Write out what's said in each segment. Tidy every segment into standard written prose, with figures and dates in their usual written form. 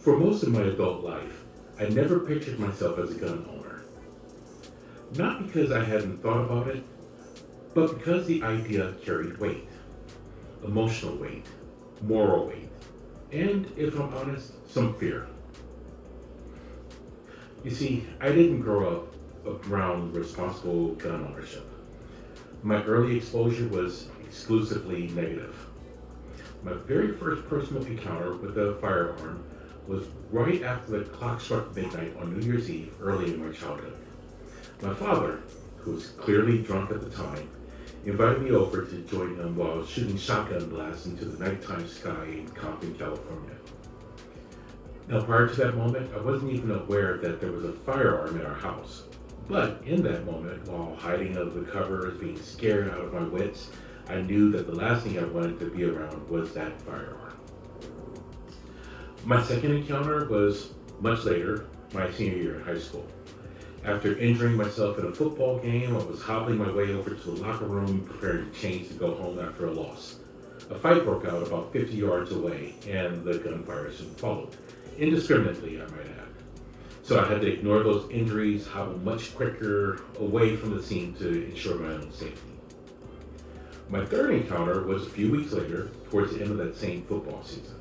For most of my adult life, I never pictured myself as a gun owner. Not because I hadn't thought about it, but because the idea carried weight, emotional weight, moral weight, and, if I'm honest, some fear. You see, I didn't grow up around responsible gun ownership. My early exposure was exclusively negative. My very first personal encounter with a firearm was right after the clock struck midnight on New Year's Eve early in my childhood. My father, who was clearly drunk at the time, invited me over to join him while shooting shotgun blasts into the nighttime sky in Compton, California. Now, prior to that moment, I wasn't even aware that there was a firearm in our house. But in that moment, while hiding under the covers, being scared out of my wits, I knew that the last thing I wanted to be around was that firearm. My second encounter was much later, my senior year in high school. After injuring myself in a football game, I was hobbling my way over to the locker room, preparing to change to go home after a loss. A fight broke out about 50 yards away, and the gunfire soon followed. Indiscriminately, I might add. So I had to ignore those injuries, hobble much quicker away from the scene to ensure my own safety. My third encounter was a few weeks later, towards the end of that same football season.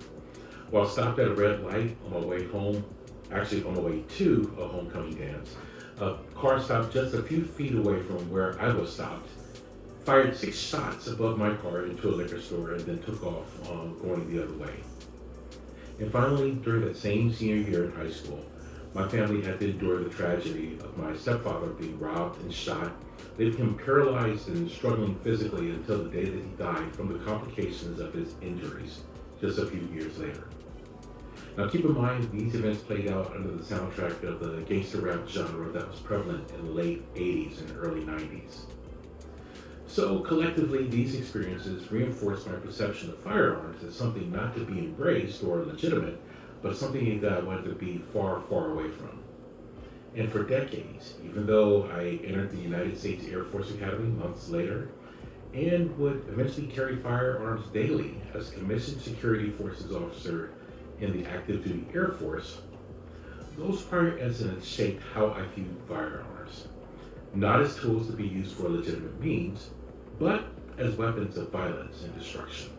While stopped at a red light on my way home, actually on my way to a homecoming dance, a car stopped just a few feet away from where I was stopped, fired 6 shots above my car into a liquor store, and then took off going the other way. And finally, during that same senior year in high school, my family had to endure the tragedy of my stepfather being robbed and shot, leaving him paralyzed and struggling physically until the day that he died from the complications of his injuries just a few years later. Now keep in mind, these events played out under the soundtrack of the gangster rap genre that was prevalent in the late 80s and early 90s. So collectively, these experiences reinforced my perception of firearms as something not to be embraced or legitimate, but something that I wanted to be far, far away from. And for decades, even though I entered the United States Air Force Academy months later, and would eventually carry firearms daily as a commissioned security forces officer in the active duty Air Force, those prior incidents shaped how I viewed firearms. Not as tools to be used for legitimate means, but as weapons of violence and destruction.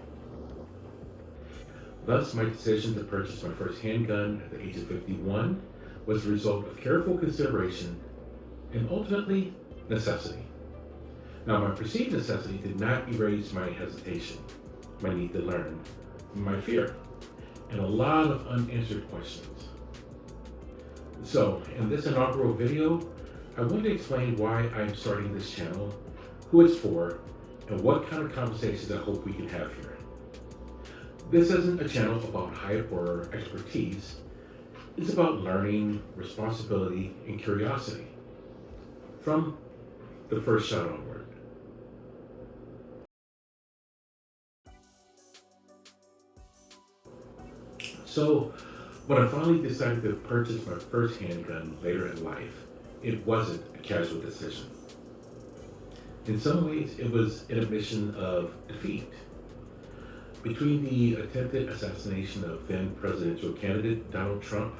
Thus, my decision to purchase my first handgun at the age of 51 was the result of careful consideration and ultimately necessity. Now, my perceived necessity did not erase my hesitation, my need to learn, my fear, and a lot of unanswered questions. So, in this inaugural video, I want to explain why I'm starting this channel, who it's for, and what kind of conversations I hope we can have here. This isn't a channel about hype or expertise. It's about learning, responsibility, and curiosity. From the first shot onward. So, when I finally decided to purchase my first handgun later in life, it wasn't a casual decision. In some ways, it was an admission of defeat. Between the attempted assassination of then presidential candidate Donald Trump,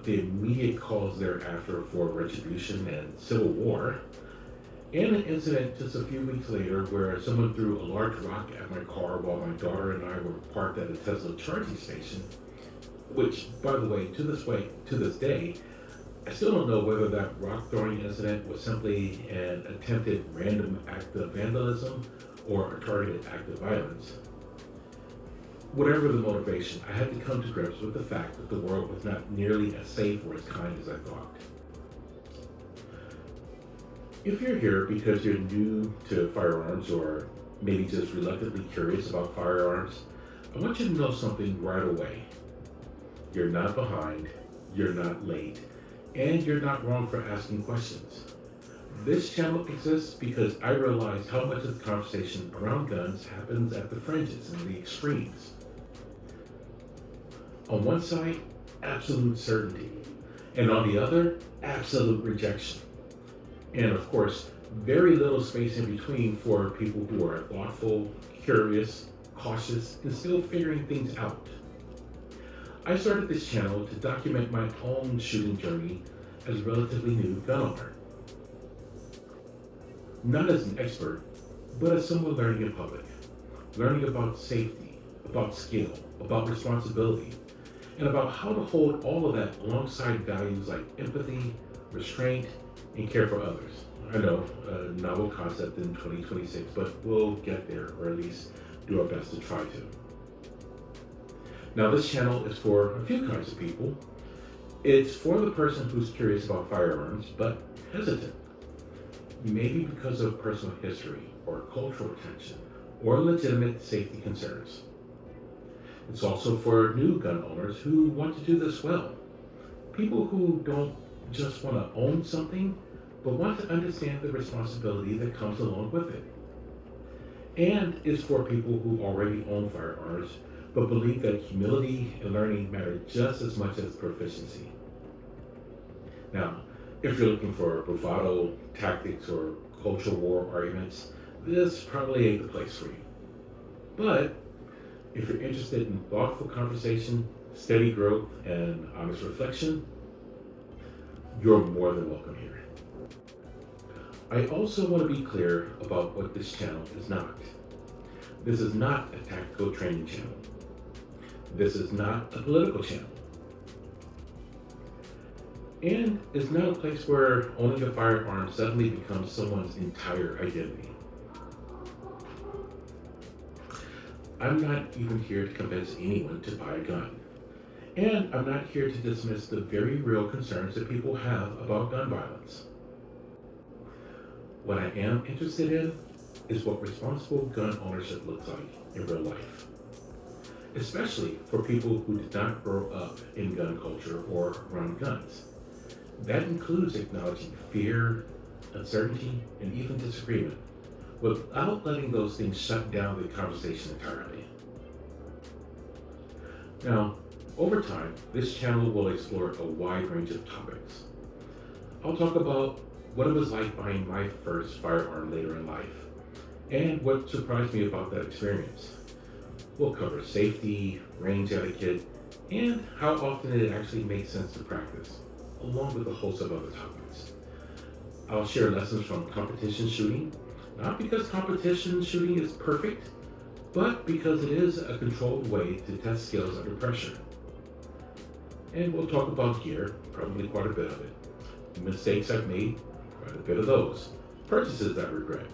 the immediate calls thereafter for retribution and civil war, and an incident just a few weeks later where someone threw a large rock at my car while my daughter and I were parked at a Tesla charging station, which, by the way, to this day, I still don't know whether that rock throwing incident was simply an attempted random act of vandalism or a targeted act of violence. Whatever the motivation, I had to come to grips with the fact that the world was not nearly as safe or as kind as I thought. If you're here because you're new to firearms or maybe just reluctantly curious about firearms, I want you to know something right away. You're not behind, you're not late, and you're not wrong for asking questions. This channel exists because I realized how much of the conversation around guns happens at the fringes and the extremes. On one side, absolute certainty, and on the other, absolute rejection. And of course, very little space in between for people who are thoughtful, curious, cautious, and still figuring things out. I started this channel to document my own shooting journey as a relatively new gun owner. Not as an expert, but as someone learning in public, learning about safety, about skill, about responsibility, and about how to hold all of that alongside values like empathy, restraint, and care for others. I know, a novel concept in 2026, but we'll get there, or at least do our best to try to. Now, this channel is for a few kinds of people. It's for the person who's curious about firearms, but hesitant. Maybe because of personal history, or cultural tension, or legitimate safety concerns. It's also for new gun owners who want to do this well. People who don't just want to own something, but want to understand the responsibility that comes along with it. And it's for people who already own firearms, but believe that humility and learning matter just as much as proficiency. Now, if you're looking for bravado tactics or cultural war arguments, this probably ain't the place for you. But if you're interested in thoughtful conversation, steady growth, and honest reflection, you're more than welcome here. I also want to be clear about what this channel is not. This is not a tactical training channel. This is not a political channel. And it's not a place where owning a firearm suddenly becomes someone's entire identity. I'm not even here to convince anyone to buy a gun. And I'm not here to dismiss the very real concerns that people have about gun violence. What I am interested in is what responsible gun ownership looks like in real life, especially for people who did not grow up in gun culture or around guns. That includes acknowledging fear, uncertainty, and even disagreement, without letting those things shut down the conversation entirely. Now, over time, this channel will explore a wide range of topics. I'll talk about what it was like buying my first firearm later in life, and what surprised me about that experience. We'll cover safety, range etiquette, and how often it actually makes sense to practice, along with a host of other topics. I'll share lessons from competition shooting, not because competition shooting is perfect, but because it is a controlled way to test skills under pressure. And we'll talk about gear, probably quite a bit of it. Mistakes I've made, quite a bit of those. Purchases I regret,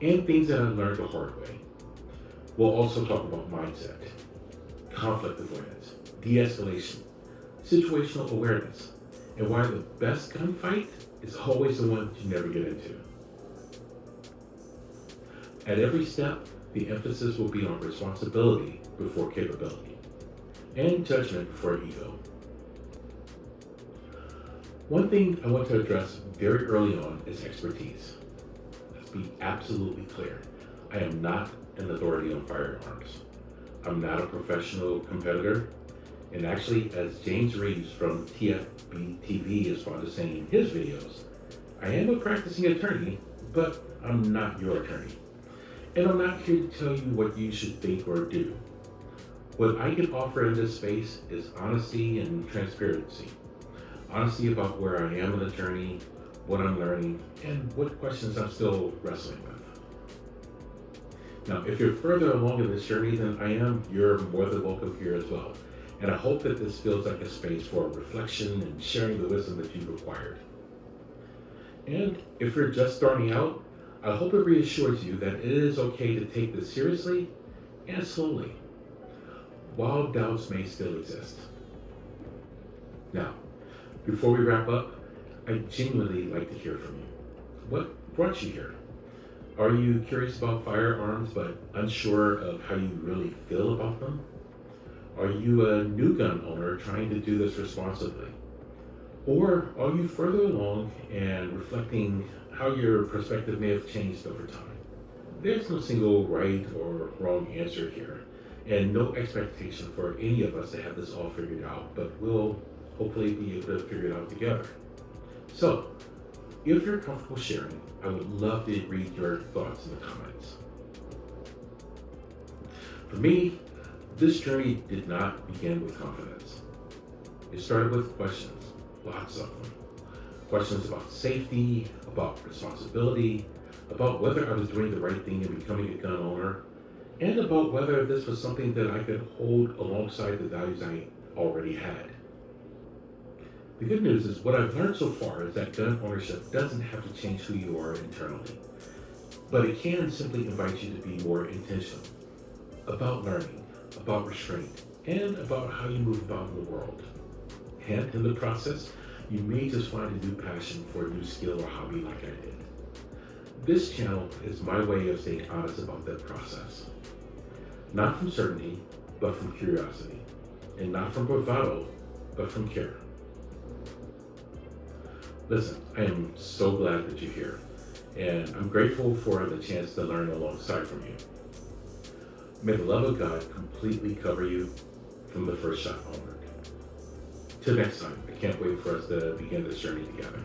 and things that I've learned the hard way. We'll also talk about mindset, conflict avoidance, de-escalation, situational awareness, and why the best gunfight is always the one that you never get into. At every step, the emphasis will be on responsibility before capability, and judgment before ego. One thing I want to address very early on is expertise. Let's be absolutely clear. I am not an authority on firearms. I'm not a professional competitor. And actually, as James Reeves from TFB TV is fond of saying in his videos, I am a practicing attorney, but I'm not your attorney. And I'm not here to tell you what you should think or do. What I can offer in this space is honesty and transparency. Honesty about where I am in the journey, what I'm learning, and what questions I'm still wrestling with. Now, if you're further along in this journey than I am, you're more than welcome here as well. And I hope that this feels like a space for reflection and sharing the wisdom that you've acquired. And if you're just starting out, I hope it reassures you that it is okay to take this seriously and slowly, while doubts may still exist. Now, before we wrap up, I genuinely like to hear from you. What brought you here? Are you curious about firearms but unsure of how you really feel about them? Are you a new gun owner trying to do this responsibly? Or are you further along and reflecting how your perspective may have changed over time? There's no single right or wrong answer here, and no expectation for any of us to have this all figured out, but we'll hopefully be able to figure it out together. So, if you're comfortable sharing, I would love to read your thoughts in the comments. For me, This journey did not begin with confidence. It started with questions, lots of them. Questions about safety, about responsibility, about whether I was doing the right thing in becoming a gun owner, and about whether this was something that I could hold alongside the values I already had. The good news is what I've learned so far is that gun ownership doesn't have to change who you are internally, but it can simply invite you to be more intentional about learning, about restraint, and about how you move about in the world. And in the process, you may just find a new passion for a new skill or hobby like I did. This channel is my way of staying honest about that process. Not from certainty, but from curiosity. And not from bravado, but from care. Listen, I am so glad that you're here, and I'm grateful for the chance to learn alongside from you. May the love of God completely cover you from the first shot onward. Till next time, I can't wait for us to begin this journey together.